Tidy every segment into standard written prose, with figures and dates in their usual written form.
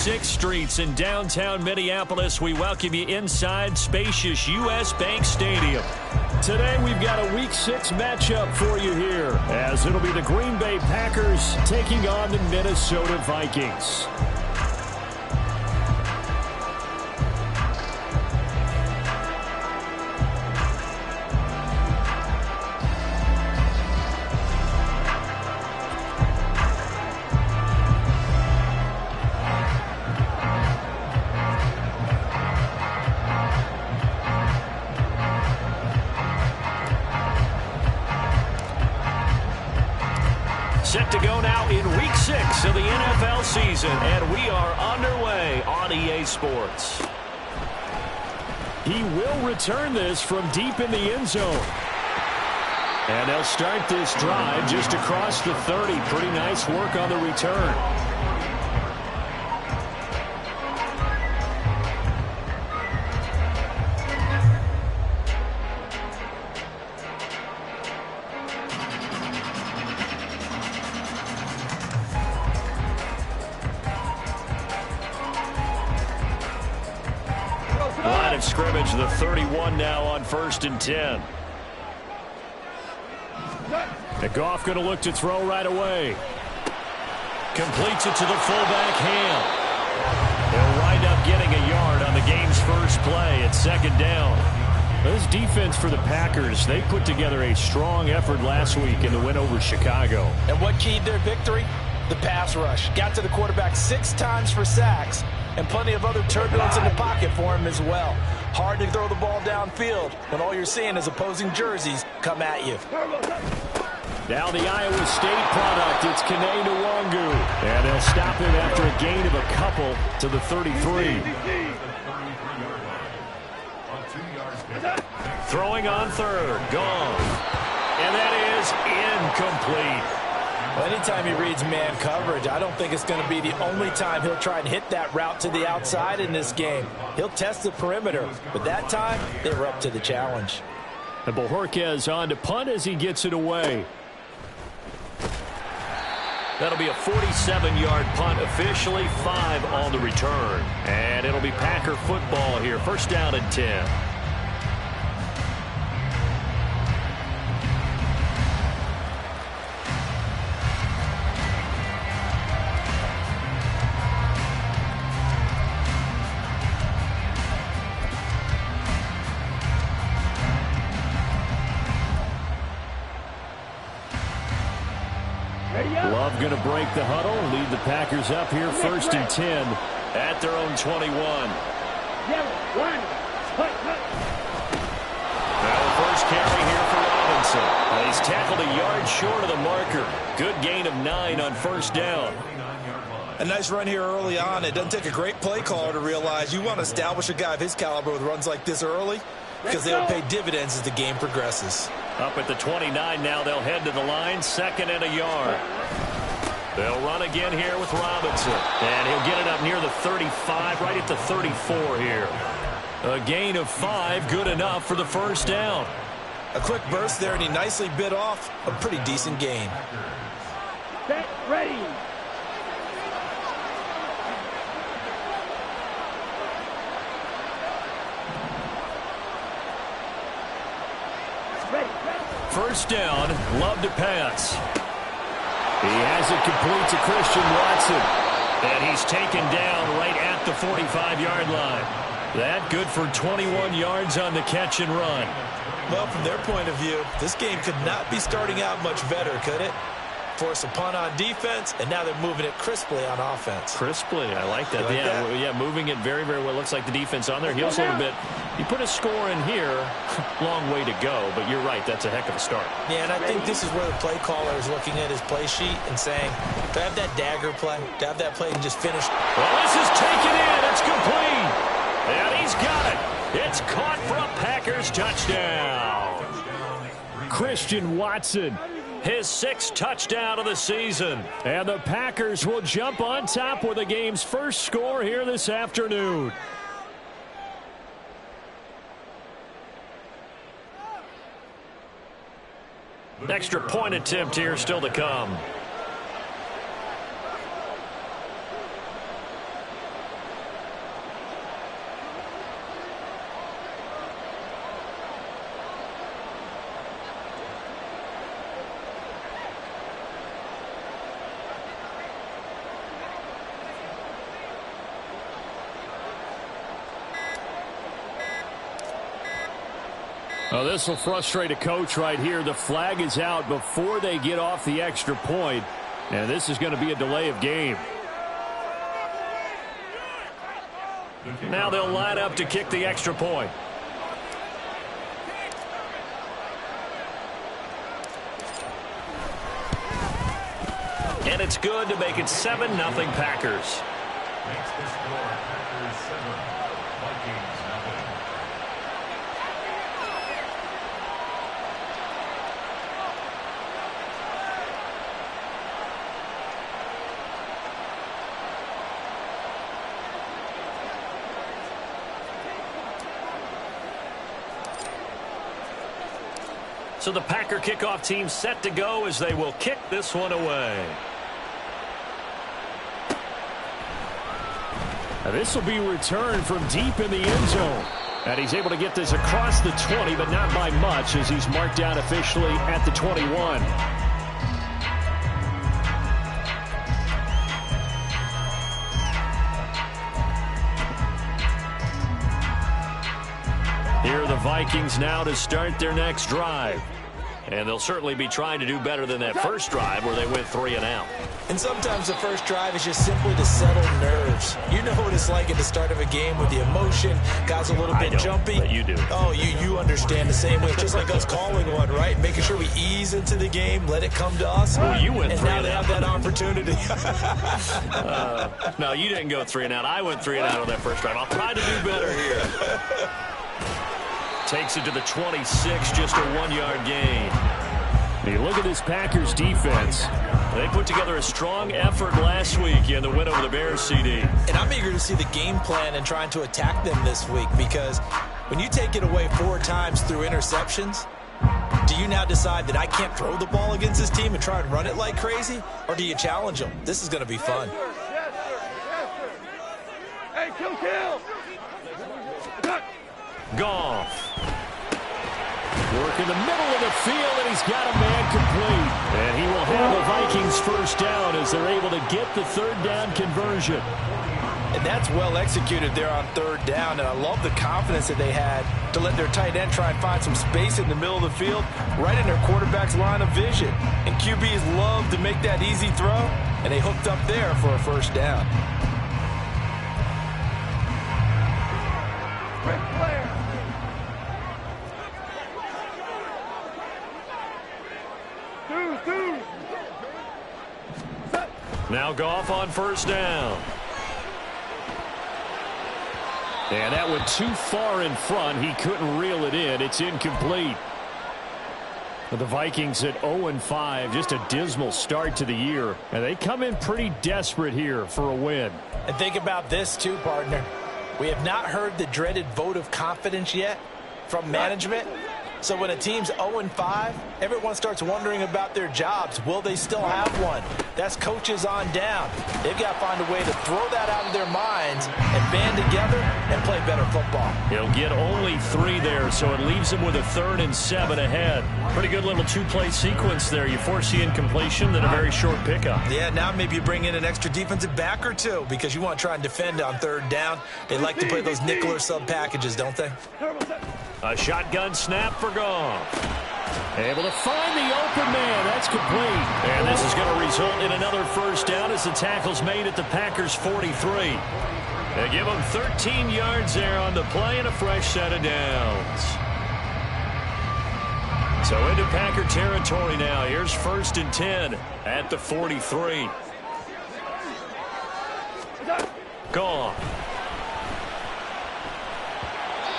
6 streets in downtown Minneapolis. We welcome you inside spacious U.S. Bank Stadium. Today we've got a Week 6 matchup for you here, as it'll be the Green Bay Packers taking on the Minnesota Vikings. Set to go now in Week 6 of the NFL season, and we are underway on EA Sports. He will return this from deep in the end zone. And they'll start this drive just across the 30. Pretty nice work on the return. Line of scrimmage, the 31 now on 1st and 10. The Goff going to look to throw right away. Completes it to the fullback Ham. He'll wind up getting a yard on the game's first play at 2nd down. This defense for the Packers, they put together a strong effort last week in the win over Chicago. And what keyed their victory? The pass rush. Got to the quarterback 6 times for sacks, and plenty of other turbulence in the pocket for him as well. Hard to throw the ball downfield when all you're seeing is opposing jerseys come at you. Now the Iowa State product, it's Kene Nwangu. And they'll stop him after a gain of a couple to the 33. Throwing on 3rd, gone. And that is incomplete. Well, anytime he reads man coverage, I don't think it's going to be the only time he'll try and hit that route to the outside in this game. He'll test the perimeter, but that time they were up to the challenge. And Bojorquez on to punt as he gets it away. That'll be a 47-yard punt, officially 5 on the return. And it'll be Packer football here, 1st down and 10. Love going to break the huddle and lead the Packers up here 1st and 10 at their own 21. Now the first carry here for Robinson. He's tackled a yard short of the marker. Good gain of 9 on 1st down. A nice run here early on. It doesn't take a great play caller to realize you want to establish a guy of his caliber with runs like this early, because they'll pay dividends as the game progresses. Up at the 29 now, they'll head to the line, 2nd and a yard. They'll run again here with Robinson. And he'll get it up near the 35, right at the 34 here. A gain of 5, good enough for the 1st down. A quick burst there, and he nicely bit off a pretty decent gain. Get ready. First down, Love to pass. He has it complete to Christian Watson. And he's taken down right at the 45-yard line. That good for 21 yards on the catch and run. Well, from their point of view, this game could not be starting out much better, could it? Force a punt on defense, and now they're moving it crisply on offense. Crisply, I like that. Like that? Yeah, moving it very, very well. Looks like the defense on their heels a little bit. You put a score in here, long way to go, but you're right, that's a heck of a start. Yeah, and I think this is where the play caller is looking at his play sheet and saying, to have that dagger play, to have that play and just finish. Well, this is taken in. It's complete. And he's got it. It's caught for a Packers touchdown. Christian Watson, his 6th touchdown of the season. And the Packers will jump on top with the game's first score here this afternoon. Extra point attempt here still to come. Oh, this will frustrate a coach right here. The flag is out before they get off the extra point, and this is going to be a delay of game. Now they'll line up to kick the extra point. And it's good to make it 7-0 Packers. Makes the score Packers 7, Vikings nothing. So the Packer kickoff team set to go as they will kick this one away. Now this will be returned from deep in the end zone. And he's able to get this across the 20, but not by much as he's marked down officially at the 21. Here are the Vikings now to start their next drive. And they'll certainly be trying to do better than that first drive where they went 3 and out. And sometimes the first drive is just simply to settle nerves. You know what it's like at the start of a game with the emotion, guys a little bit jumpy. But you do. Oh, you understand the same way. Just like us calling one, right? Making sure we ease into the game, let it come to us. Well, you went and 3 now and they out. have that opportunity. No, you didn't go 3 and out. I went 3 and out on that first drive. I'll try to do better here. Takes it to the 26, just a 1-yard gain. You look at this Packers defense. They put together a strong effort last week in the win over the Bears, CD. And I'm eager to see the game plan and trying to attack them this week, because when you take it away 4 times through interceptions, do you now decide that I can't throw the ball against this team and try and run it like crazy? Or do you challenge them? This is going to be fun. Yes, sir. Yes, sir. Hey, kill. Goff. Work in the middle of the field, and he's got a man complete. And he will have the Vikings first down as they're able to get the 3rd down conversion. And that's well executed there on 3rd down. And I love the confidence that they had to let their tight end try and find some space in the middle of the field, right in their quarterback's line of vision. And QBs love to make that easy throw, and they hooked up there for a first down. Quick player. Two. Now Goff on first down. And that went too far in front. He couldn't reel it in. It's incomplete. The Vikings at 0-5, just a dismal start to the year. And they come in pretty desperate here for a win. And think about this too, partner. We have not heard the dreaded vote of confidence yet from management. So when a team's 0-5, everyone starts wondering about their jobs. Will they still have one? That's coaches on down. They've got to find a way to throw that out of their minds and band together and play better football. He'll get only 3 there, so it leaves him with a 3rd and 7 ahead. Pretty good little 2-play sequence there. You force the incompletion, then a very short pickup. Yeah, now maybe you bring in an extra defensive back or 2 because you want to try and defend on 3rd down. They like to play those nickel or sub packages, don't they? A shotgun snap for Goff. Able to find the open man. That's complete. And this is going to result in another first down as the tackle's made at the Packers' 43. They give them 13 yards there on the play and a fresh set of downs. So into Packer territory now. Here's 1st and 10 at the 43. Goff.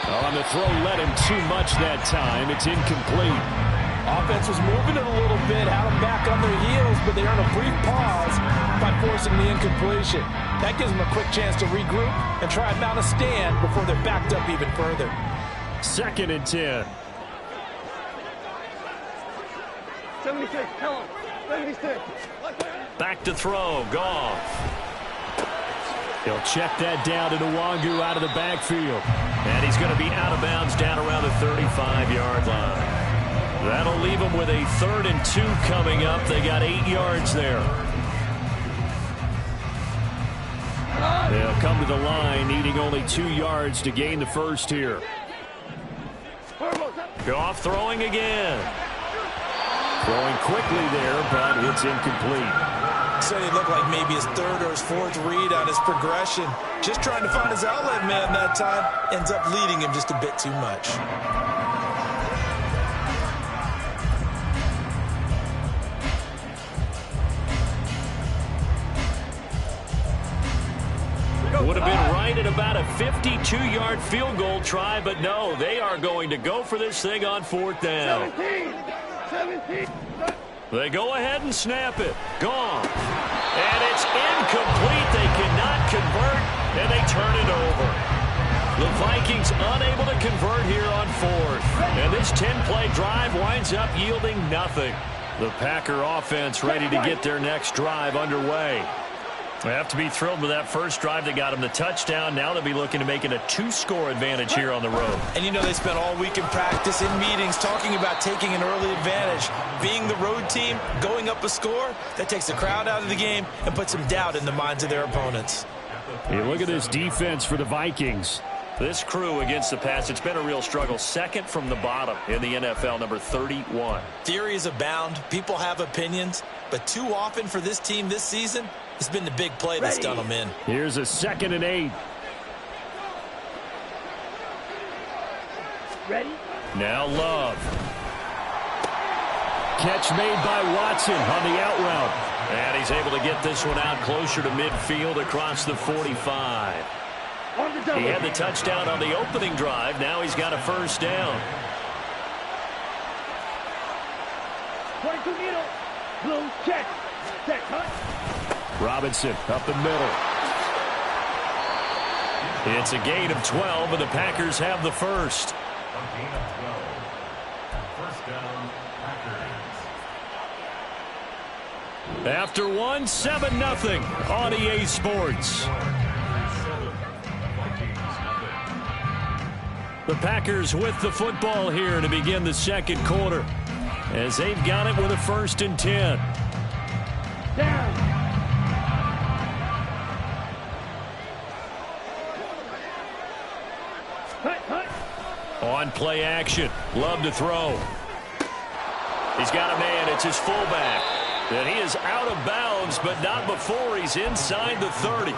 On the throw, let him too much that time. It's incomplete. Offense was moving it a little bit, had them back on their heels, but they earned a brief pause by forcing the incompletion. That gives them a quick chance to regroup and try and mount a stand before they're backed up even further. 2nd and 10. 76, tell him. 76. Back to throw, Goff. He'll check that down to Nwangu out of the backfield. And he's going to be out of bounds down around the 35-yard line. That'll leave him with a 3rd and 2 coming up. They got 8 yards there. They'll come to the line, needing only 2 yards to gain the first here. Goff throwing again. Throwing quickly there, but it's incomplete. So it looked like maybe his third or his fourth read on his progression. Just trying to find his outlet man that time. Ends up leading him just a bit too much. Would have been right at about a 52-yard field goal try, but no, they are going to go for this thing on fourth down. 17. They go ahead and snap it. Gone. And it's incomplete. They cannot convert, and they turn it over. The Vikings unable to convert here on fourth. And this 10-play drive winds up yielding nothing. The Packer offense ready to get their next drive underway. They have to be thrilled with that first drive that got them the touchdown. Now they'll be looking to make it a 2-score advantage here on the road. And you know they spent all week in practice, in meetings, talking about taking an early advantage. Being the road team, going up a score, that takes the crowd out of the game and puts some doubt in the minds of their opponents. Hey, look at this defense for the Vikings. This crew against the pass, it's been a real struggle. Second from the bottom in the NFL, number 31. Theories abound. People have opinions. But too often for this team this season, it's been the big play that's done them in. Here's a 2nd and 8. Ready? Now Love. Catch made by Watson on the out route. And he's able to get this one out closer to midfield across the 45. He had the touchdown on the opening drive. Now he's got a first down. 22 middle. Blue check. Check, huh? Robinson up the middle. It's a gain of 12, and the Packers have the first. A gain of 12. First down, Packers. After one, 7-0 on EA Sports. The Packers with the football here to begin the second quarter, as they've got it with a 1st and 10. Down. On play action. Love to throw. He's got a man. It's his fullback. And he is out of bounds, but not before he's inside the 30.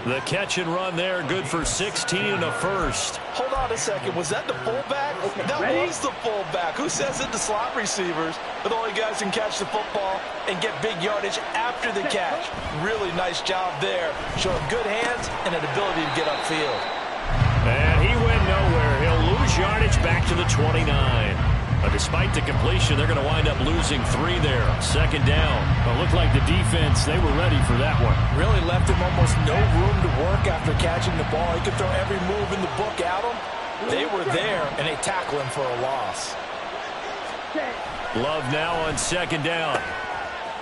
The catch and run there, good for 16 and a first. Hold on a second. Was that the fullback? That was the fullback. Who says it? The slot receivers are the only guys who can catch the football and get big yardage after the catch. Really nice job there. Showing good hands and an ability to get upfield. And he went nowhere. He'll lose yardage back to the 29. Despite the completion, they're going to wind up losing 3 there. 2nd down. It looked like the defense, they were ready for that one. Really left him almost no room to work after catching the ball. He could throw every move in the book at him. They were there, and they tackle him for a loss. Love now on 2nd down.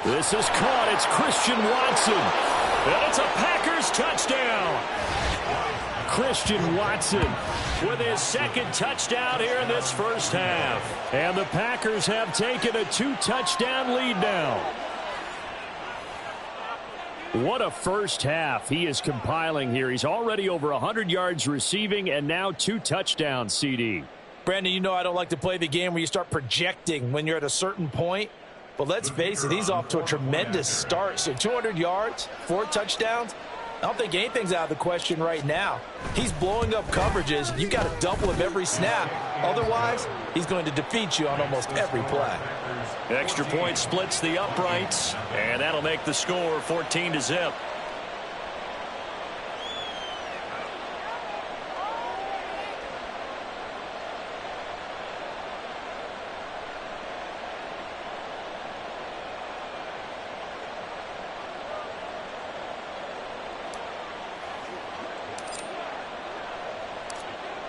This is caught. It's Christian Watson. And it's a Packers touchdown. Christian Watson with his 2nd touchdown here in this first half. And the Packers have taken a 2-touchdown lead now. What a first half he is compiling here. He's already over 100 yards receiving and now 2 touchdowns, CD. Brandon, you know I don't like to play the game where you start projecting when you're at a certain point. But let's face it, he's off to a tremendous start. So 200 yards, 4 touchdowns. I don't think anything's out of the question right now. He's blowing up coverages. You've got to double him every snap. Otherwise, he's going to defeat you on almost every play. Extra point splits the uprights, and that'll make the score 14-0.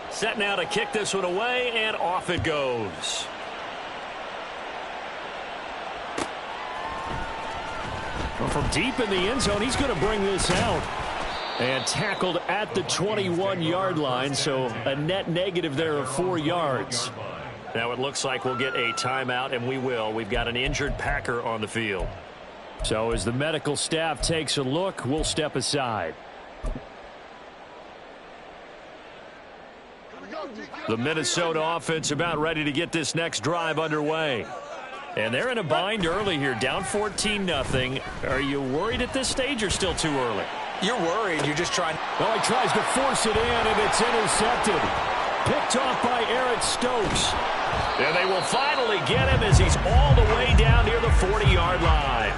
Set now to kick this one away, and off it goes. Well, from deep in the end zone, he's going to bring this out. And tackled at the 21-yard line, so a net negative there of 4 yards. Now it looks like we'll get a timeout, and we will. We've got an injured Packer on the field. So as the medical staff takes a look, we'll step aside. The Minnesota offense about ready to get this next drive underway. And they're in a bind early here, down 14-0. Are you worried at this stage or still too early? You're worried. You're just trying. Well, he tries to force it in, and it's intercepted. Picked off by Eric Stokes. And they will finally get him as he's all the way down near the 40-yard line.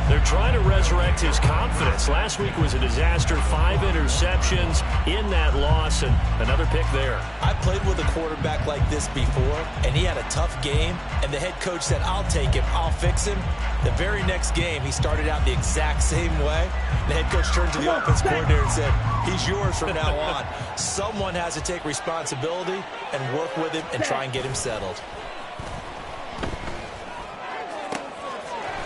They're trying to resurrect his confidence. Last week was a disaster. 5 interceptions in that loss, and another pick there. I played with a quarterback like this before, and he had a tough game, and the head coach said, I'll take him, I'll fix him. The very next game, he started out the exact same way. The head coach turned to the offense coordinator and said, he's yours from now on. Someone has to take responsibility and work with him and try and get him settled.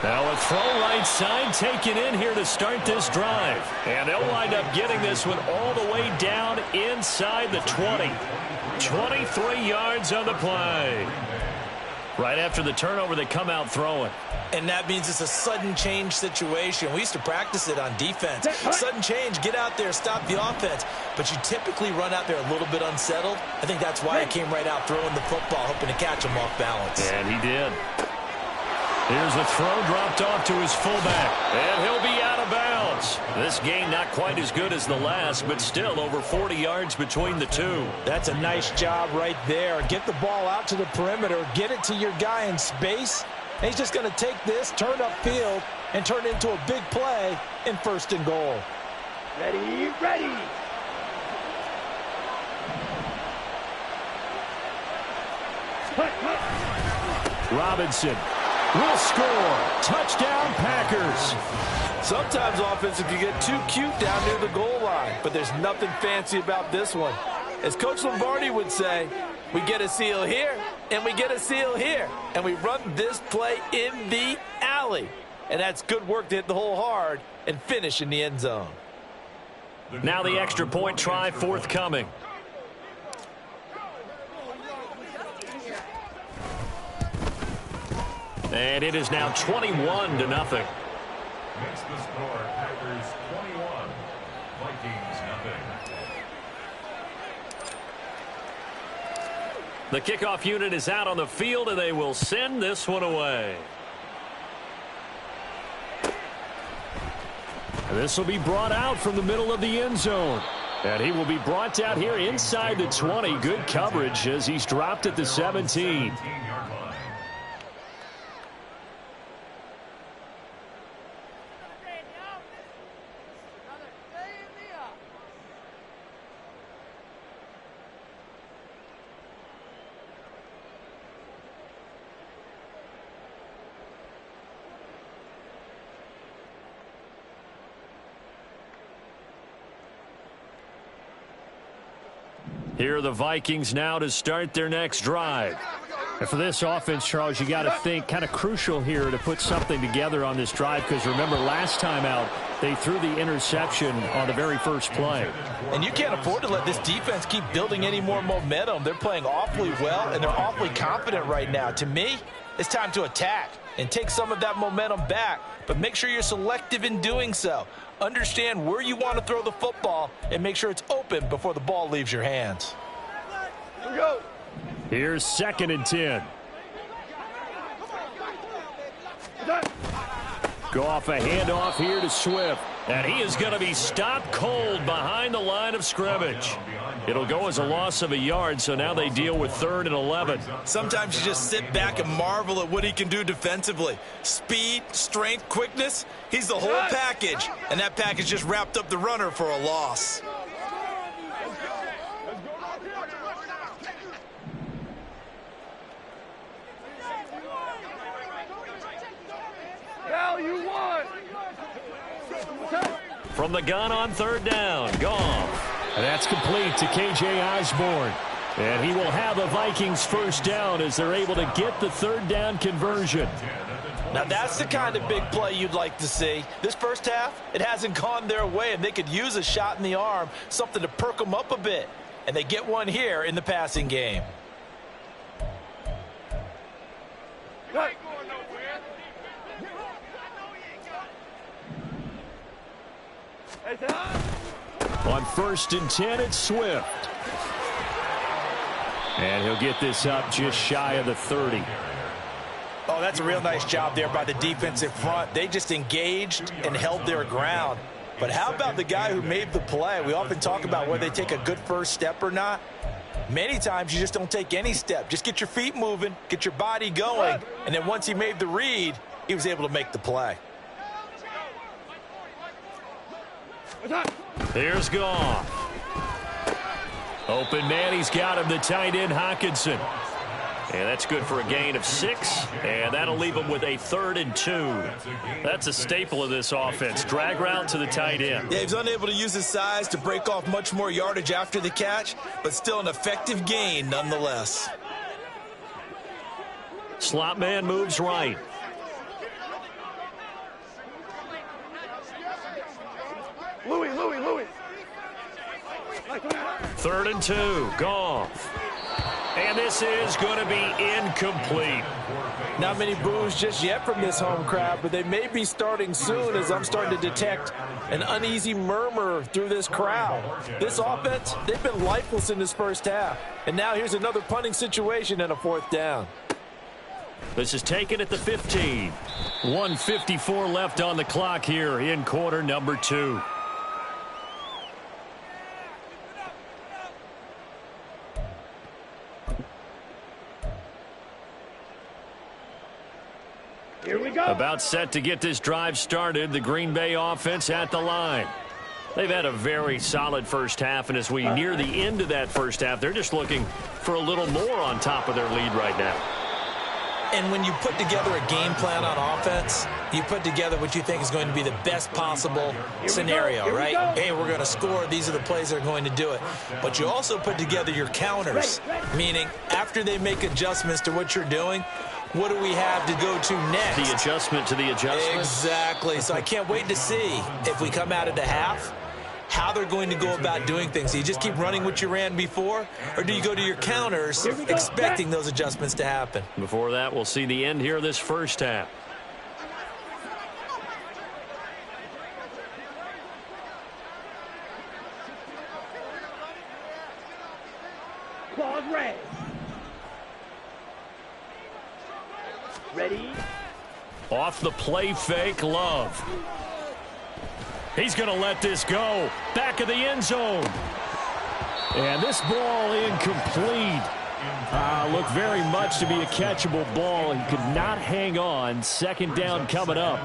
Now a throw right side taken in here to start this drive. And they'll wind up getting this one all the way down inside the 20. 23 yards on the play. Right after the turnover, they come out throwing. And that means it's a sudden change situation. We used to practice it on defense. Sudden change, get out there, stop the offense. But you typically run out there a little bit unsettled. I think that's why he came right out throwing the football, hoping to catch him off balance. And he did. Here's a throw dropped off to his fullback. And he'll be out of bounds. This game not quite as good as the last, but still over 40 yards between the two. That's a nice job right there. Get the ball out to the perimeter. Get it to your guy in space. And he's just going to take this, turn upfield, and turn it into a big play in 1st and goal. Ready, ready. Robinson will score. Touchdown, Packers. Sometimes offenses can get too cute down near the goal line, but there's nothing fancy about this one. As Coach Lombardi would say, we get a seal here, and we get a seal here, and we run this play in the alley. And that's good work to hit the hole hard and finish in the end zone. Now the extra point try forthcoming. And it is now 21-0. Makes the score Packers 21, Vikings nothing. The kickoff unit is out on the field, and they will send this one away. This will be brought out from the middle of the end zone. And he will be brought down here inside the 20. Good coverage as he's dropped at the 17. Here are the Vikings now to start their next drive. And for this offense, Charles, you got to think kind of crucial here to put something together on this drive, because remember last time out they threw the interception on the very first play. And you can't afford to let this defense keep building any more momentum. They're playing awfully well, and they're awfully confident right now. To me, it's time to attack and take some of that momentum back, but make sure you're selective in doing so. Understand where you want to throw the football and make sure it's open before the ball leaves your hands. Here we go. Here's 2nd and 10. Go off a handoff here to Swift. And he is going to be stopped cold behind the line of scrimmage. It'll go as a loss of a yard, so now they deal with 3rd and 11. Sometimes you just sit back and marvel at what he can do defensively. Speed, strength, quickness, he's the whole package. And that package just wrapped up the runner for a loss. Now you won. From the gun on 3rd down, Goff. And that's complete to K.J. Osborne. And he will have the Vikings 1st down as they're able to get the 3rd down conversion. Now that's the kind of big play you'd like to see. This first half, it hasn't gone their way, and they could use a shot in the arm, something to perk them up a bit. And they get one here in the passing game. Right. On 1st and 10, it's Swift. And he'll get this up just shy of the 30. Oh, that's a real nice job there by the defensive front. They just engaged and held their ground. But how about the guy who made the play? We often talk about whether they take a good first step or not. Many times you just don't take any step. Just get your feet moving, get your body going, and then once he made the read, he was able to make the play. Here's Goff. Open man, he's got him, the tight end, Hockenson. And that's good for a gain of 6, and that'll leave him with a 3rd and 2. That's a staple of this offense. Drag route to the tight end. Yeah, he's unable to use his size to break off much more yardage after the catch, but still an effective gain nonetheless. Slot man moves right. Louis. 3rd and 2, Goff. And this is going to be incomplete. Not many boos just yet from this home crowd, but they may be starting soon as I'm starting to detect an uneasy murmur through this crowd. This offense, they've been lifeless in this first half. And now here's another punting situation and a 4th down. This is taken at the 15. 1:54 left on the clock here in quarter number 2. Here we go. About set to get this drive started, the Green Bay offense at the line. They've had a very solid first half, and as we near the end of that first half, they're just looking for a little more on top of their lead right now. And when you put together a game plan on offense, you put together what you think is going to be the best possible scenario, right? Hey, we're going to score. These are the plays that are going to do it. But you also put together your counters, meaning after they make adjustments to what you're doing, what do we have to go to next? The adjustment to the adjustment. Exactly. So I can't wait to see if we come out of the half, how they're going to go about doing things. Do you just keep running what you ran before, or do you go to your counters expecting those adjustments to happen? Before that, we'll see the end here of this first half. Claws raised. Ready? Off the play fake, Love. He's going to let this go. Back of the end zone. And this ball incomplete. Looked very much to be a catchable ball. He could not hang on. 2nd down coming up.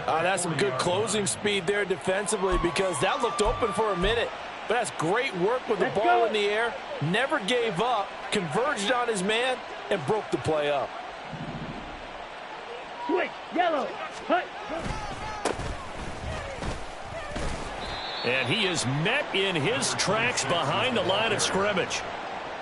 That's some good closing speed there defensively because that looked open for a minute. But that's great work with the ball in the air. Never gave up, converged on his man, and broke the play up. Switch, yellow, hut. And he is met in his tracks behind the line of scrimmage.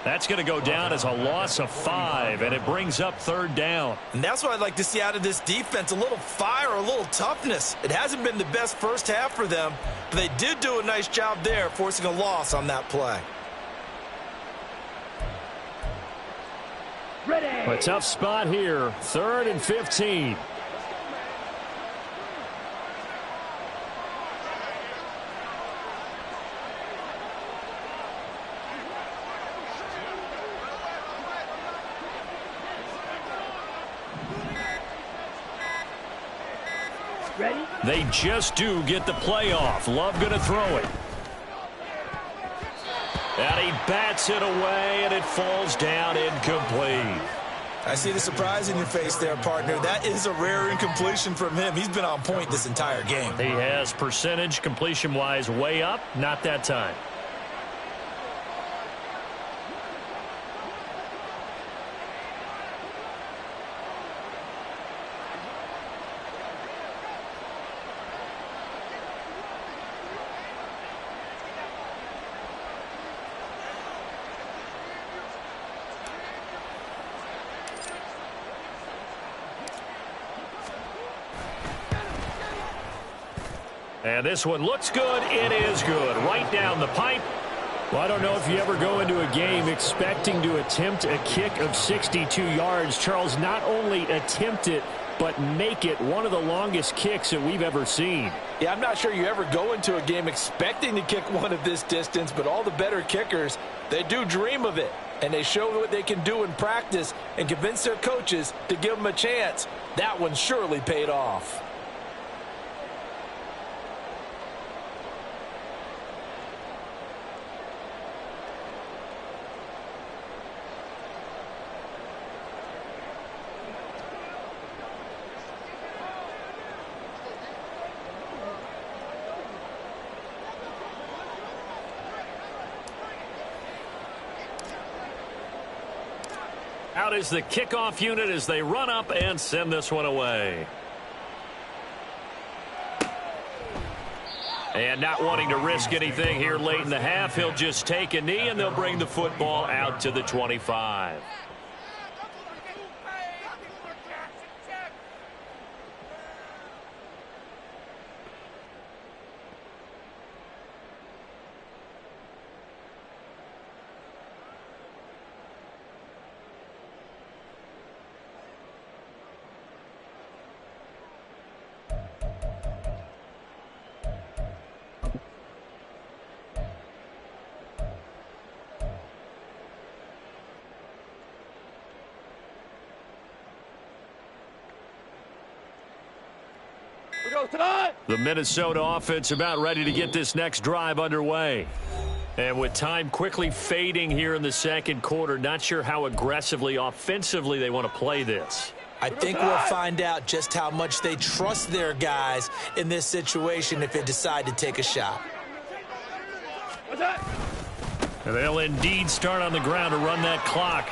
That's going to go down as a loss of 5, and it brings up 3rd down. And that's what I'd like to see out of this defense, a little fire, a little toughness. It hasn't been the best first half for them, but they did do a nice job there, forcing a loss on that play. Ready. A tough spot here. 3rd and 15. Ready? They just do get the play off. Love going to throw it. And he bats it away, and it falls down incomplete. I see the surprise in your face there, partner. That is a rare incompletion from him. He's been on point this entire game. He has percentage completion-wise way up. Not that time. And this one looks good. It is good. Right down the pipe. Well, I don't know if you ever go into a game expecting to attempt a kick of 62 yards. Charles, not only attempt it, but make it one of the longest kicks that we've ever seen. Yeah, I'm not sure you ever go into a game expecting to kick one of this distance, but all the better kickers, they do dream of it. And they show what they can do in practice and convince their coaches to give them a chance. That one surely paid off. Out is the kickoff unit as they run up and send this one away. And not wanting to risk anything here late in the half, he'll just take a knee and they'll bring the football out to the 25. The Minnesota offense about ready to get this next drive underway. And with time quickly fading here in the second quarter, not sure how aggressively, offensively they want to play this. I think we'll find out just how much they trust their guys in this situation if they decide to take a shot. And they'll indeed start on the ground to run that clock.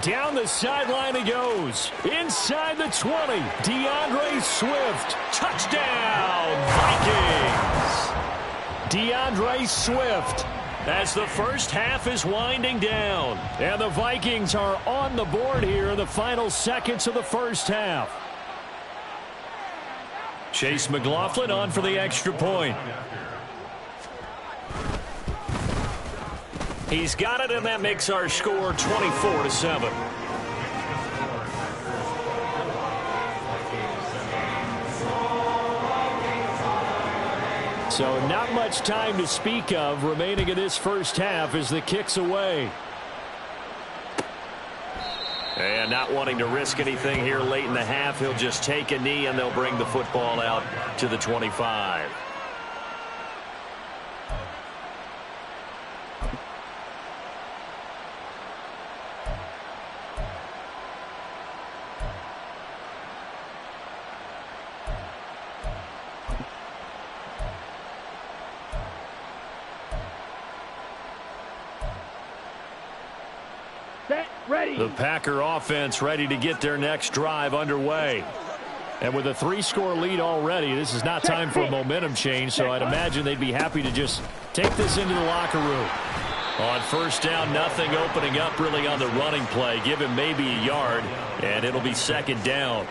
Down the sideline he goes. Inside the 20. DeAndre Swift. Touchdown, Vikings. DeAndre Swift as the first half is winding down. And the Vikings are on the board here in the final seconds of the first half. Chase McLaughlin on for the extra point. He's got it, and that makes our score 24-7. So not much time to speak of remaining in this first half as the kick's away. And not wanting to risk anything here late in the half, he'll just take a knee, and they'll bring the football out to the 25. The Packer offense ready to get their next drive underway. And with a 3-score lead already, this is not time for a momentum change, so I'd imagine they'd be happy to just take this into the locker room. On first down, nothing opening up really on the running play. Give him maybe a yard, and it'll be second down.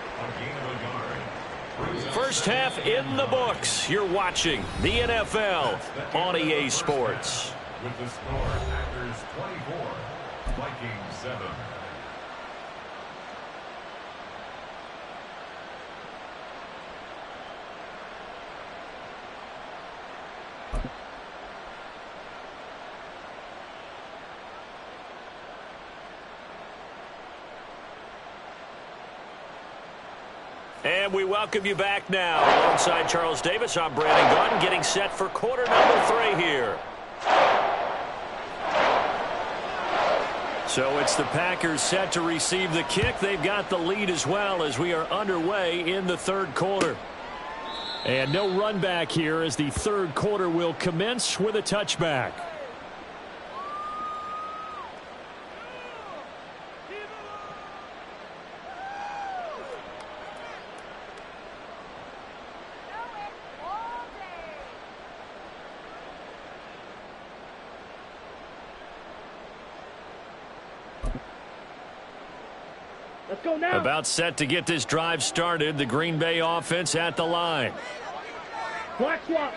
First half in the books. You're watching the NFL on EA Sports. With the score, Packers 24, Vikings 7. And we welcome you back now. Alongside Charles Davis, I'm Brandon Gunn, getting set for quarter number 3 here. So it's the Packers set to receive the kick. They've got the lead as well as we are underway in the third quarter. And no run back here as the third quarter will commence with a touchback. Let's go now. About set to get this drive started. The Green Bay offense at the line. Black swap.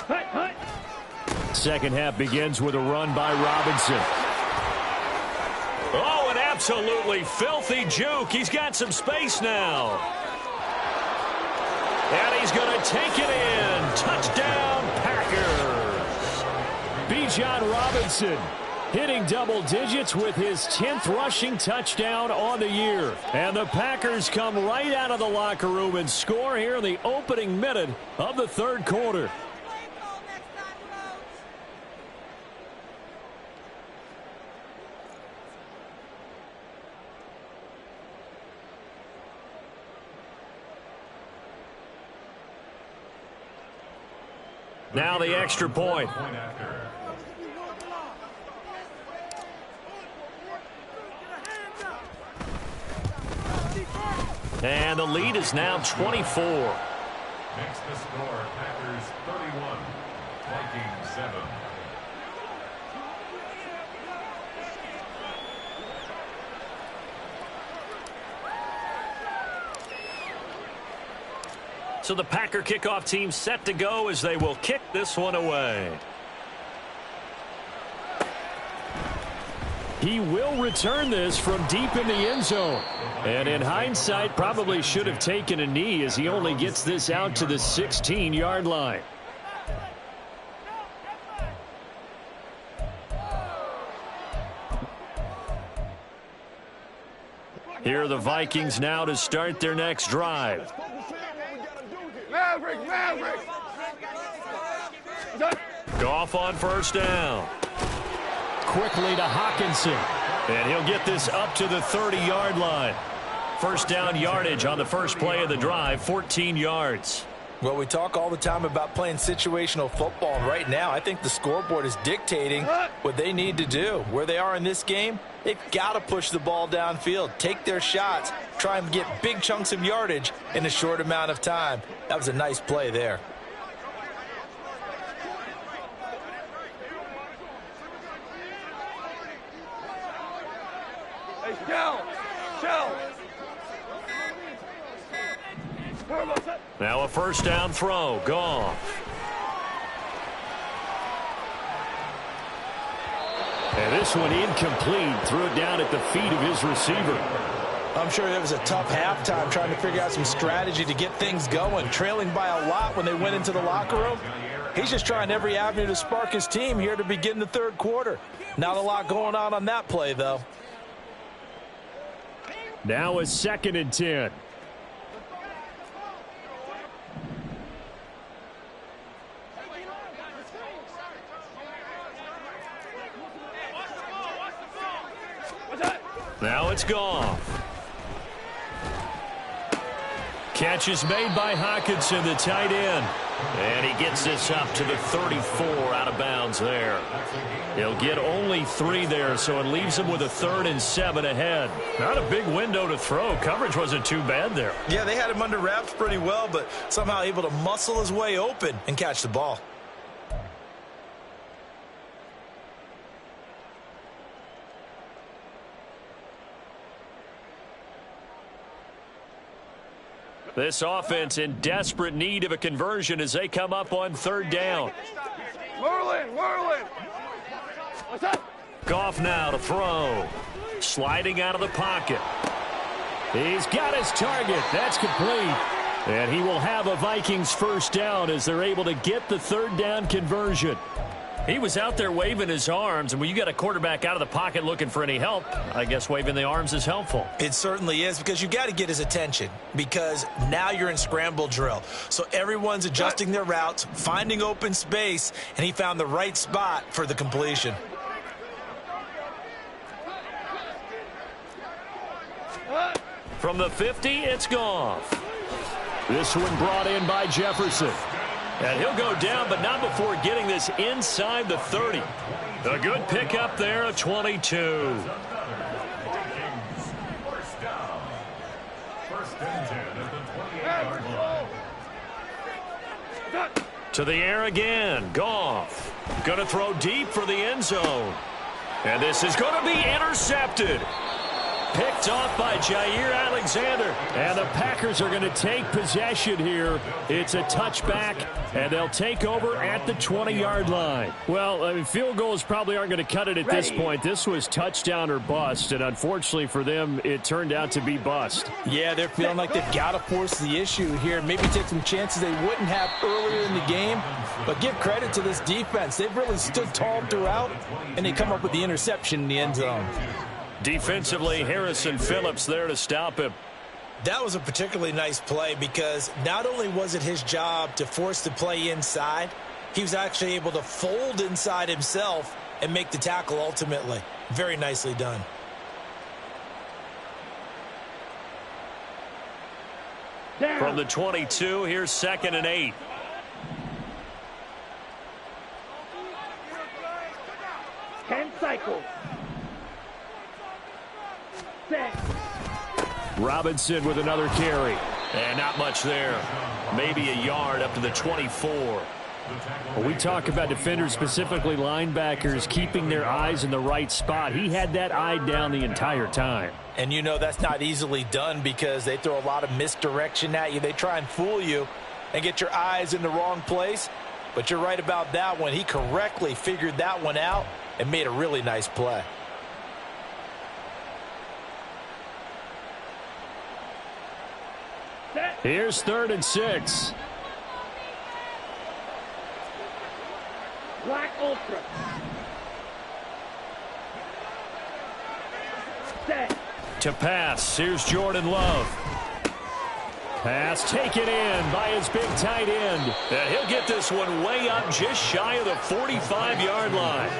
Hut, hut. Second half begins with a run by Robinson. Oh, an Absolutely filthy juke. He's got some space now. And he's going to take it in. Touchdown, Packers. Bijan Robinson hitting double digits with his 10th rushing touchdown on the year. And the Packers come right out of the locker room and score here in the opening minute of the third quarter. Now the extra point. And the lead is now 24. Makes the score Packers 31, Vikings 7. So the Packer kickoff team set to go as they will kick this one away. He will return this from deep in the end zone. And in hindsight, probably should have taken a knee as he only gets this out to the 16-yard line. Here are the Vikings now to start their next drive. Maverick! Goff on first down. Quickly to Hawkinson. And he'll get this up to the 30-yard line. First down yardage on the first play of the drive, 14 yards. Well, we talk all the time about playing situational football, and right now I think the scoreboard is dictating what they need to do. Where they are in this game, they've got to push the ball downfield, take their shots, try and get big chunks of yardage in a short amount of time. That was a nice play there. Hey, Shell! Now a first down throw. Goff. And this one incomplete. Threw it down at the feet of his receiver. I'm sure it was a tough halftime trying to figure out some strategy to get things going. Trailing by a lot when they went into the locker room. He's just trying every avenue to spark his team here to begin the third quarter. Not a lot going on that play, though. Now a 2nd and 10. Now it's Goff. Catch is made by Hawkinson, the tight end. And he gets this up to the 34 out of bounds there. He'll get only 3 there, so it leaves him with a 3rd and 7 ahead. Not a big window to throw. Coverage wasn't too bad there. Yeah, they had him under wraps pretty well, but somehow able to muscle his way open and catch the ball. This offense in desperate need of a conversion as they come up on 3rd down. Merlin! What's up? Goff now to throw. Sliding out of the pocket. He's got his target. That's complete. And he will have a Vikings first down as they're able to get the 3rd down conversion. He was out there waving his arms, and when you got a quarterback out of the pocket looking for any help, I guess waving the arms is helpful. It certainly is, because you got to get his attention, because now you're in scramble drill. So everyone's adjusting their routes, finding open space, and he found the right spot for the completion. From the 50, it's Goff. This one brought in by Jefferson. And he'll go down, but not before getting this inside the 30. A good pickup there of 22. First down. First and 10 at the 28-yard line. To the air again. Goff. Going to throw deep for the end zone. And this is going to be intercepted. Picked picked off by Jair Alexander. And the Packers are going to take possession here. It's a touchback, and they'll take over at the 20-yard line. Well, I mean, field goals probably aren't going to cut it at this point. This was touchdown or bust, and unfortunately for them, it turned out to be bust. Yeah, they're feeling like they've got to force the issue here. Maybe take some chances they wouldn't have earlier in the game. But give credit to this defense. They've really stood tall throughout, and they come up with the interception in the end zone. Defensively, Harrison Phillips there to stop him. That was a particularly nice play because not only was it his job to force the play inside, he was actually able to fold inside himself and make the tackle ultimately. Very nicely done. From the 22, here's 2nd and 8. Cycle. Robinson with another carry. And not much there. Maybe a yard up to the 24. When we talk about defenders, specifically linebackers, keeping their eyes in the right spot, he had that eye down the entire time. And you know that's not easily done because they throw a lot of misdirection at you. They try and fool you and get your eyes in the wrong place. But you're right about that one. He correctly figured that one out and made a really nice play. Here's 3rd and 6. Black Ultra. Set. To pass, here's Jordan Love. Pass taken in by his big tight end. And he'll get this one way up just shy of the 45-yard line.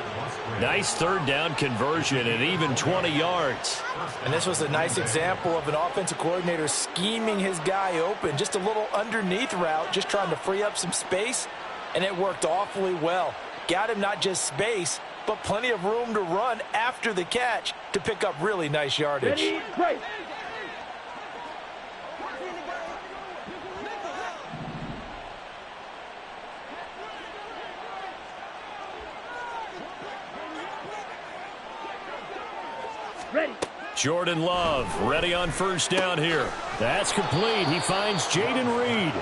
Nice 3rd down conversion and even 20 yards. And this was a nice example of an offensive coordinator scheming his guy open. Just a little underneath route, just trying to free up some space, and it worked awfully well. Got him not just space, but plenty of room to run after the catch to pick up really nice yardage. Ready, break. Ready. Jordan Love ready on 1st down here. That's complete. He finds Jaden Reed.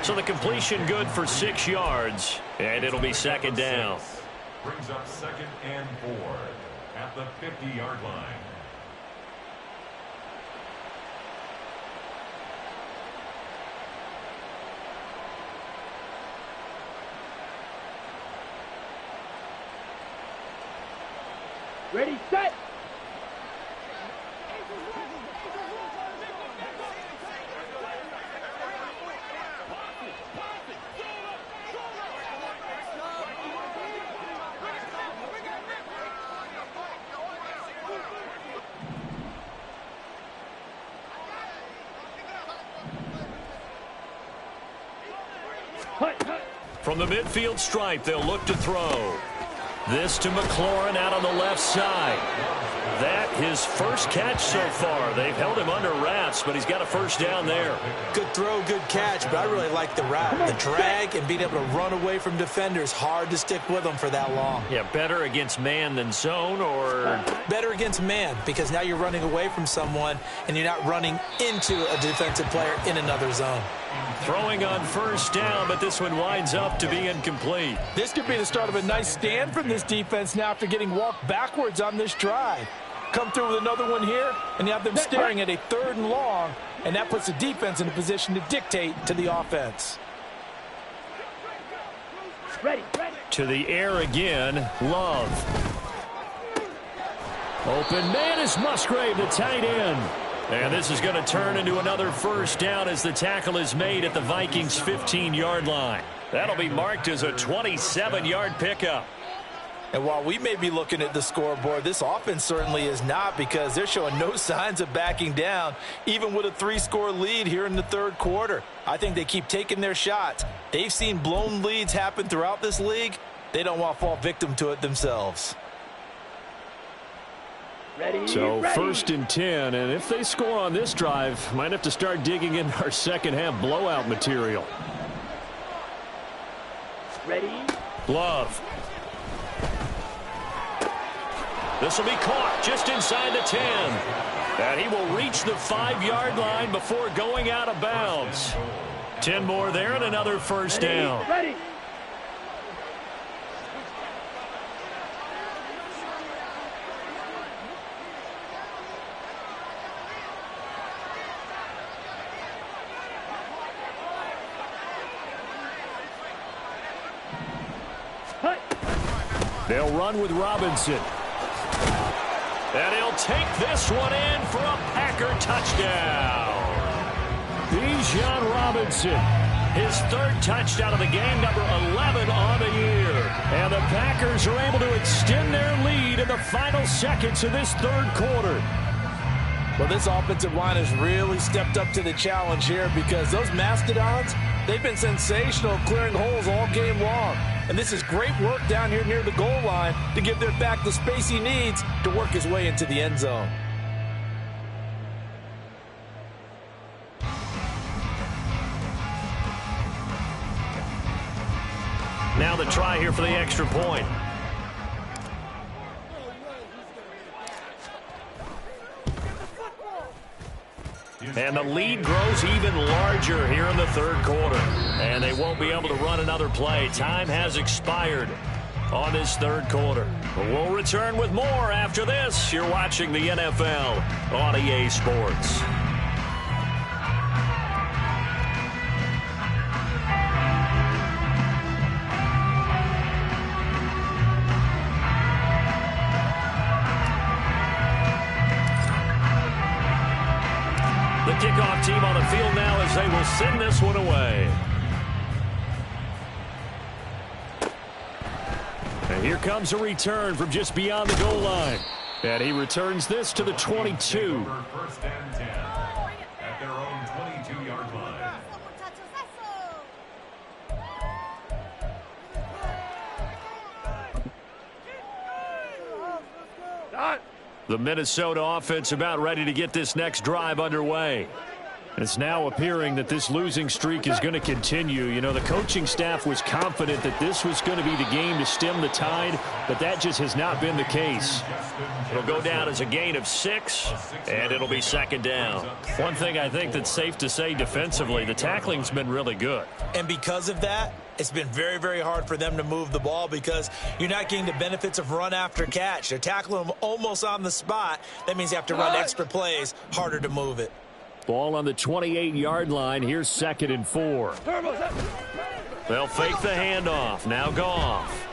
So the completion good for 6 yards, and it'll be 2nd down. Brings up 2nd and 4 at the 50-yard line. Ready, set. From the midfield stripe, they'll look to throw. This to McLaurin out on the left side. That his first catch so far. They've held him under wraps, but he's got a 1st down there. Good throw, good catch, but I really like the route. The drag and being able to run away from defenders. Hard to stick with them for that long. Yeah, better against man than zone, or better against man because now you're running away from someone and you're not running into a defensive player in another zone. Throwing on 1st down, but this one winds up to be incomplete. This could be the start of a nice stand from this defense now after getting walked backwards on this drive. Come through with another one here, and you have them staring at a 3rd and long, and that puts the defense in a position to dictate to the offense. Ready. To the air again, Love. Open man is Musgrave, the tight end. And this is going to turn into another 1st down as the tackle is made at the Vikings' 15-yard line. That'll be marked as a 27-yard pickup. And while we may be looking at the scoreboard, this offense certainly is not because they're showing no signs of backing down, even with a 3-score lead here in the 3rd quarter. I think they keep taking their shots. They've seen blown leads happen throughout this league. They don't want to fall victim to it themselves. So 1st and 10, and if they score on this drive, might have to start digging in our second-half blowout material. Ready. Love. This will be caught just inside the 10. And he will reach the 5-yard line before going out of bounds. 10 more there and another first down. Ready. They'll run with Robinson. And he'll take this one in for a Packer touchdown. Bijan Robinson, his 3rd touchdown of the game, number 11 on the year. And the Packers are able to extend their lead in the final seconds of this 3rd quarter. Well, this offensive line has really stepped up to the challenge here because those Mastodons, they've been sensational clearing holes all game long. And this is great work down here near the goal line to give their back the space he needs to work his way into the end zone. Now the try here for the extra point. And the lead grows even larger here in the 3rd quarter. And they won't be able to run another play. Time has expired on this 3rd quarter. But we'll return with more after this. You're watching the NFL on EA Sports. The kickoff team on the field now as they will send this one away. And here comes a return from just beyond the goal line. And he returns this to the 22. First and 10 at their own 22-yard line. The Minnesota offense about ready to get this next drive underway. It's now appearing that this losing streak is going to continue. You know, the coaching staff was confident that this was going to be the game to stem the tide, but that just has not been the case. It'll go down as a gain of 6, and it'll be 2nd down. One thing I think that's safe to say defensively, the tackling's been really good. And because of that, it's been very, very hard for them to move the ball because you're not getting the benefits of run after catch. They're tackling them almost on the spot. That means you have to run extra plays, harder to move it. Ball on the 28-yard line. Here's 2nd and 4. They'll fake the handoff. Now Goff.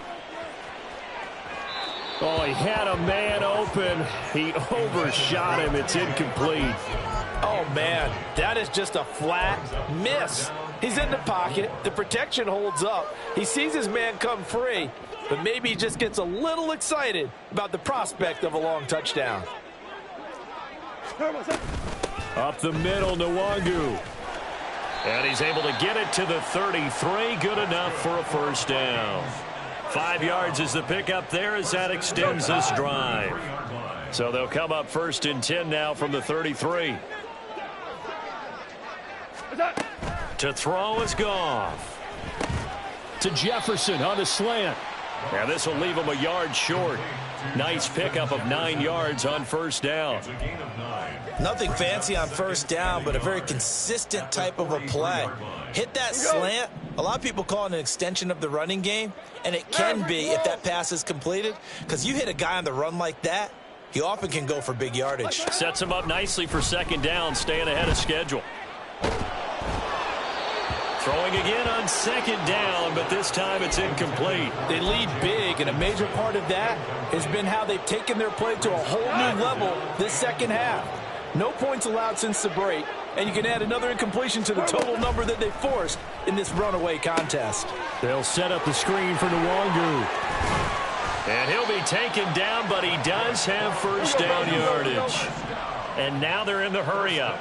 Oh, he had a man open. He overshot him. It's incomplete. Oh, man, that is just a flat miss. He's in the pocket. The protection holds up. He sees his man come free, but maybe he just gets a little excited about the prospect of a long touchdown. Up the middle, Nwangu. And he's able to get it to the 33. Good enough for a first down. 5 yards is the pickup there as that extends this drive. So they'll come up 1st and 10 now from the 33. To throw is Goff. To Jefferson on the slant. And this will leave him a yard short. Nice pickup of 9 yards on 1st down. Nothing fancy on 1st down, but a very consistent type of a play. Hit that slant. A lot of people call it an extension of the running game, and it can be if that pass is completed, because you hit a guy on the run like that, he often can go for big yardage. Sets him up nicely for 2nd down, staying ahead of schedule. Throwing again on 2nd down, but this time it's incomplete. They lead big, and a major part of that has been how they've taken their play to a whole new level this 2nd half. No points allowed since the break, and you can add another incompletion to the total number that they forced in this runaway contest. They'll set up the screen for Nwangu. And he'll be taken down, but he does have 1st down yardage. And now they're in the hurry-up.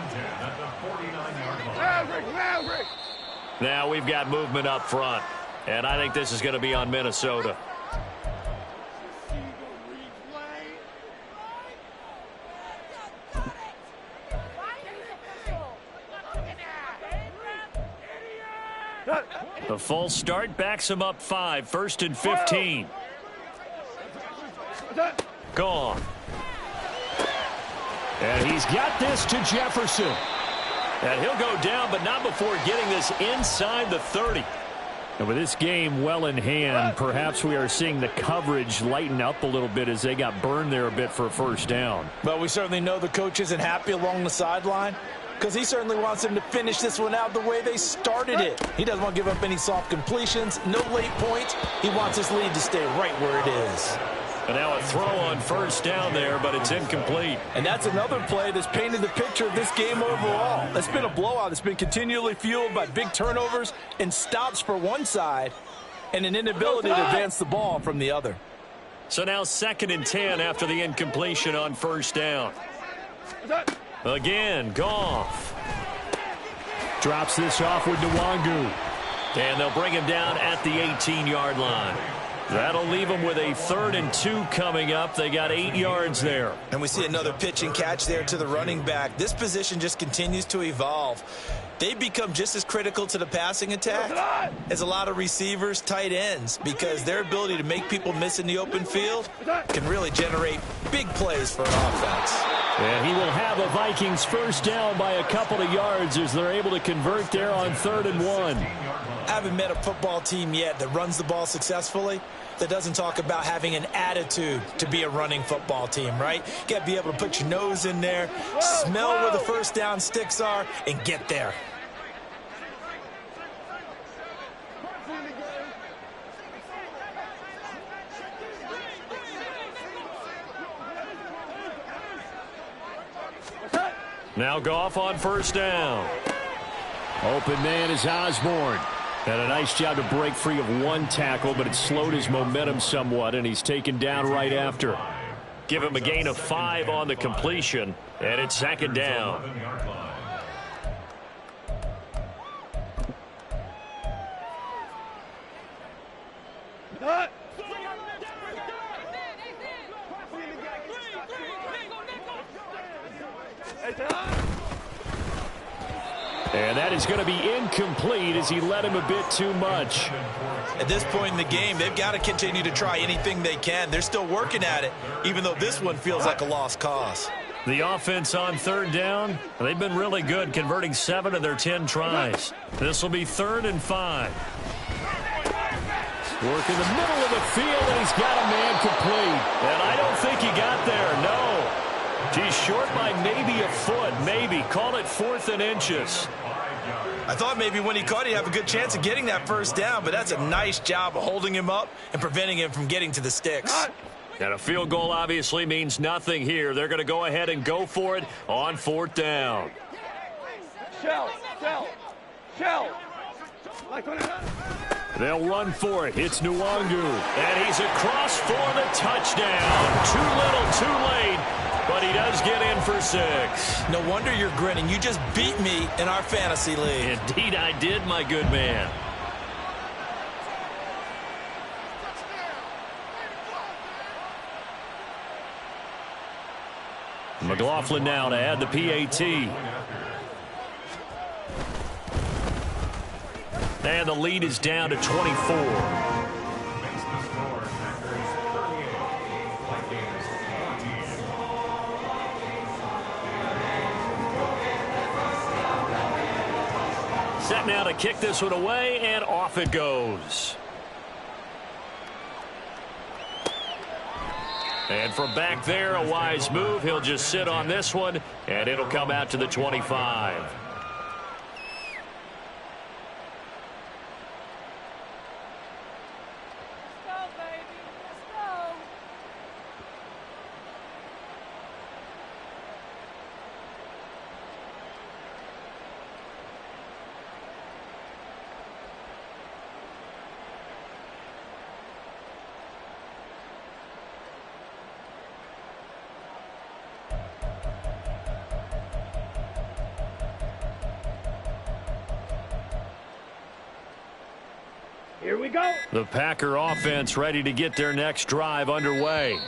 Now we've got movement up front, and I think this is going to be on Minnesota. The false start backs him up 5, 1st and 15. Gone. And he's got this to Jefferson. And he'll go down, but not before getting this inside the 30. And with this game well in hand, perhaps we are seeing the coverage lighten up a little bit as they got burned there a bit for a first down. But we certainly know the coach isn't happy along the sideline because he certainly wants them to finish this one out the way they started it. He doesn't want to give up any soft completions, no late points. He wants his lead to stay right where it is. And now a throw on first down there, but it's incomplete. And that's another play that's painted the picture of this game overall. It's been a blowout. It's been continually fueled by big turnovers and stops for one side and an inability to advance the ball from the other. So now 2nd and 10 after the incompletion on first down. Again, Goff. Drops this off with Nwangu. And they'll bring him down at the 18-yard line. That'll leave them with a 3rd and 2 coming up. They got 8 yards there. And we see another pitch and catch there to the running back. This position just continues to evolve. They become just as critical to the passing attack as a lot of receivers, tight ends, because their ability to make people miss in the open field can really generate big plays for an offense. And he will have a Vikings first down by a couple of yards as they're able to convert there on 3rd and 1. I haven't met a football team yet that runs the ball successfully that doesn't talk about having an attitude to be a running football team, right? You got to be able to put your nose in there, smell where the first down sticks are, and get there. Now Goff on first down. Open man is Osborne. And a nice job to break free of one tackle, but it slowed his momentum somewhat, and he's taken down right after. Give him a gain of 5 on the completion, and it's 2nd down. And that is going to be incomplete as he led him a bit too much. At this point in the game, they've got to continue to try anything they can. They're still working at it, even though this one feels like a lost cause. The offense on 3rd down, they've been really good, converting 7 of their 10 tries. This will be 3rd and 5. Work in the middle of the field, and he's got a man complete. And I don't think he got there, no. He's short by maybe a foot, maybe. Call it 4th and inches. I thought maybe when he caught, he'd have a good chance of getting that first down, but that's a nice job of holding him up and preventing him from getting to the sticks. And a field goal obviously means nothing here. They're going to go ahead and go for it on 4th down. Shell. They'll run for it. It's Nwangu. And he's across for the touchdown. Too little, too late. But he does get in for 6. No wonder you're grinning. You just beat me in our fantasy league. Indeed I did, my good man. McLaughlin now to add the PAT. And the lead is down to 24. Set now to kick this one away, and off it goes. And from back there, a wise move. He'll just sit on this one, and it'll come out to the 25. Here we go. The Packer offense ready to get their next drive underway.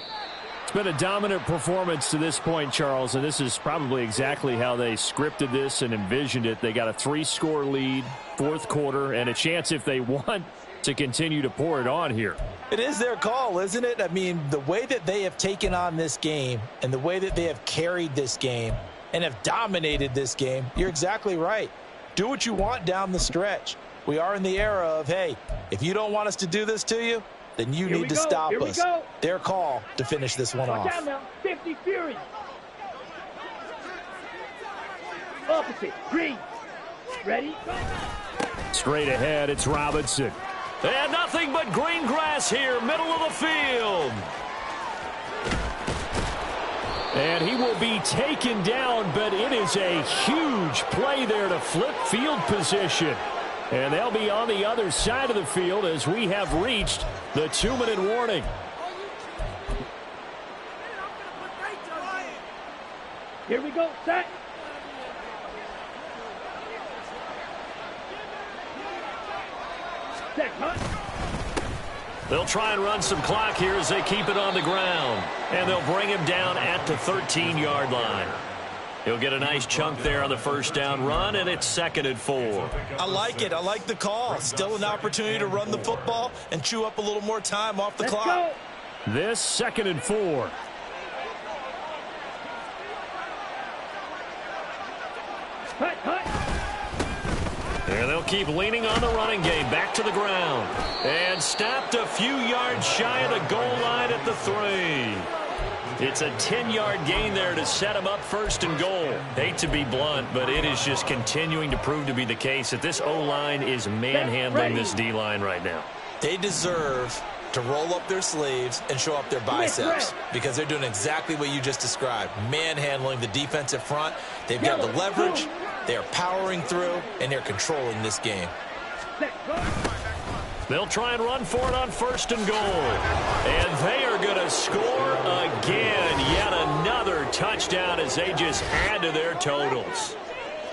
It's been a dominant performance to this point, Charles, and this is probably exactly how they scripted this and envisioned it. They got a 3-score lead, 4th quarter, and a chance if they want to continue to pour it on here. It is their call, isn't it? I mean, the way that they have taken on this game and the way that they have carried this game and have dominated this game, you're exactly right. Do what you want down the stretch. We are in the era of, hey, if you don't want us to do this to you, then you need to stop us. Their call to finish this one off. Watch out now. 50 Fury. Opposite. Green. Ready? Straight ahead, it's Robinson. And nothing but green grass here, middle of the field. And he will be taken down, but it is a huge play there to flip field position. And they'll be on the other side of the field as we have reached the 2-minute warning. Here we go. Set. Set. Cut. They'll try and run some clock here as they keep it on the ground. And they'll bring him down at the 13-yard line. He'll get a nice chunk there on the first down run, and it's 2nd and 4. I like it. I like the call. Still an opportunity to run the football and chew up a little more time off the Let's clock. Go. This 2nd and 4. Cut. Cut. And they'll keep leaning on the running game. Back to the ground. And stopped a few yards shy of the goal line at the 3. It's a 10-yard gain there to set him up 1st and goal. Hate to be blunt, but it is just continuing to prove to be the case that this O-line is manhandling this D-line right now. They deserve to roll up their sleeves and show up their biceps because they're doing exactly what you just described, manhandling the defensive front. They've got the leverage, they're powering through, and they're controlling this game. They'll try and run for it on 1st and goal. And they are going to score again. Yet another touchdown as they just add to their totals.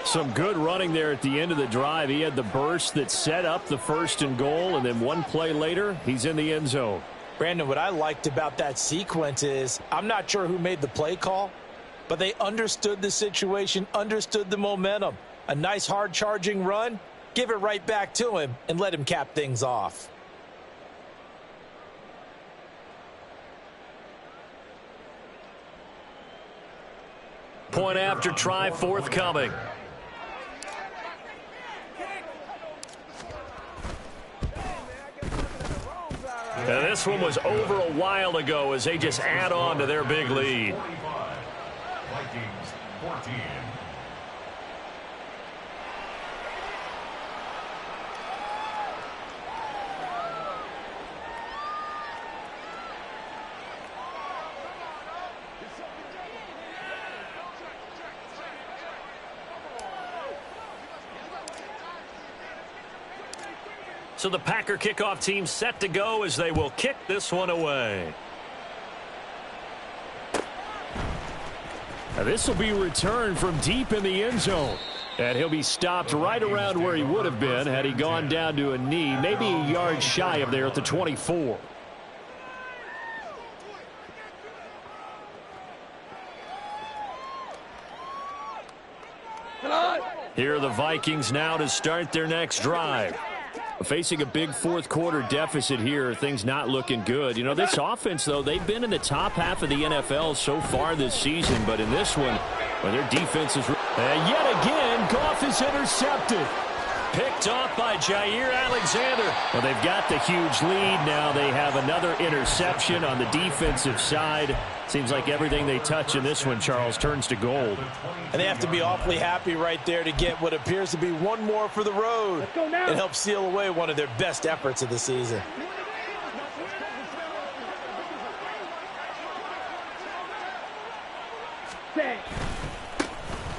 Some good running there at the end of the drive. He had the burst that set up the 1st and goal, and then one play later, he's in the end zone. Brandon, what I liked about that sequence is I'm not sure who made the play call, but they understood the situation, understood the momentum. A nice hard-charging run, give it right back to him, and let him cap things off. Point after try forthcoming. And this one was over a while ago as they just add on to their big lead. Vikings 14. So the Packer kickoff team set to go as they will kick this one away. Now this will be returned from deep in the end zone. And he'll be stopped right around where he would have been had he gone down to a knee, maybe a yard shy of there at the 24. Here are the Vikings now to start their next drive. Facing a big fourth quarter deficit here, things not looking good. You know, this offense, though, they've been in the top half of the NFL so far this season, but in this one, well, their defense is... And yet again, Goff is intercepted. Picked off by Jair Alexander. Well, they've got the huge lead. Now they have another interception on the defensive side. Seems like everything they touch in this one, Charles, turns to gold. And they have to be awfully happy right there to get what appears to be one more for the road. Let's go now. It helps seal away one of their best efforts of the season.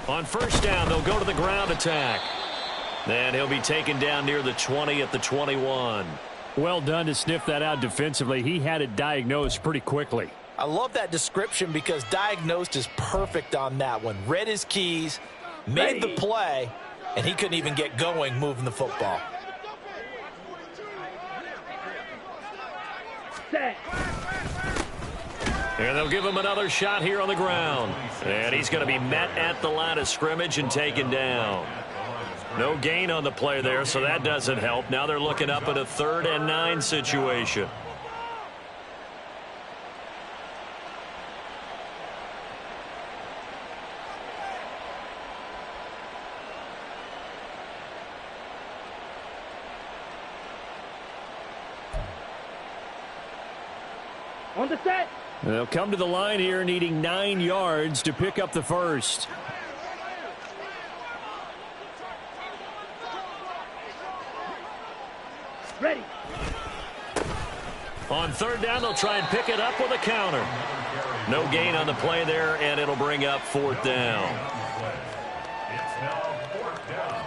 On first down, they'll go to the ground attack. Then he'll be taken down near the 20 at the 21. Well done to sniff that out defensively. He had it diagnosed pretty quickly. I love that description because diagnosed is perfect on that one. Read his keys, made the play, and he couldn't even get going moving the football. Set. And they'll give him another shot here on the ground. And he's going to be met at the line of scrimmage and taken down. No gain on the play there, so that doesn't help. Now they're looking up at a 3rd and 9 situation. On the set. They'll come to the line here needing 9 yards to pick up the first. Ready. On third down, they'll try and pick it up with a counter. No gain on the play there, and it'll bring up fourth down. It's now fourth down.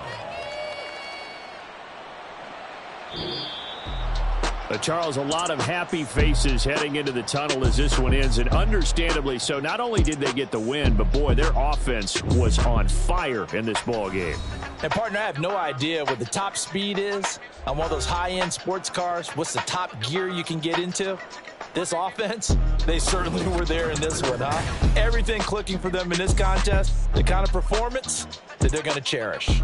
Charles, a lot of happy faces heading into the tunnel as this one ends, and understandably so. Not only did they get the win, but, boy, their offense was on fire in this ball game. And, partner, I have no idea what the top speed is on one of those high-end sports cars. What's the top gear you can get into? This offense, they certainly were there in this one, huh? Everything clicking for them in this contest, the kind of performance that they're going to cherish.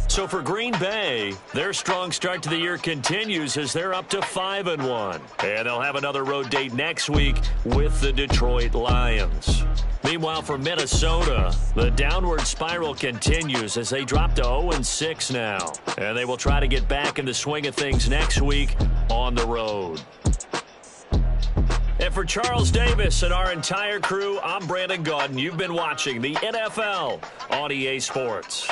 So for Green Bay, their strong start to the year continues as they're up to 5-1. And they'll have another road date next week with the Detroit Lions. Meanwhile, for Minnesota, the downward spiral continues as they drop to 0-6 now. And they will try to get back in the swing of things next week on the road. And for Charles Davis and our entire crew, I'm Brandon Gaudin. You've been watching the NFL on EA Sports.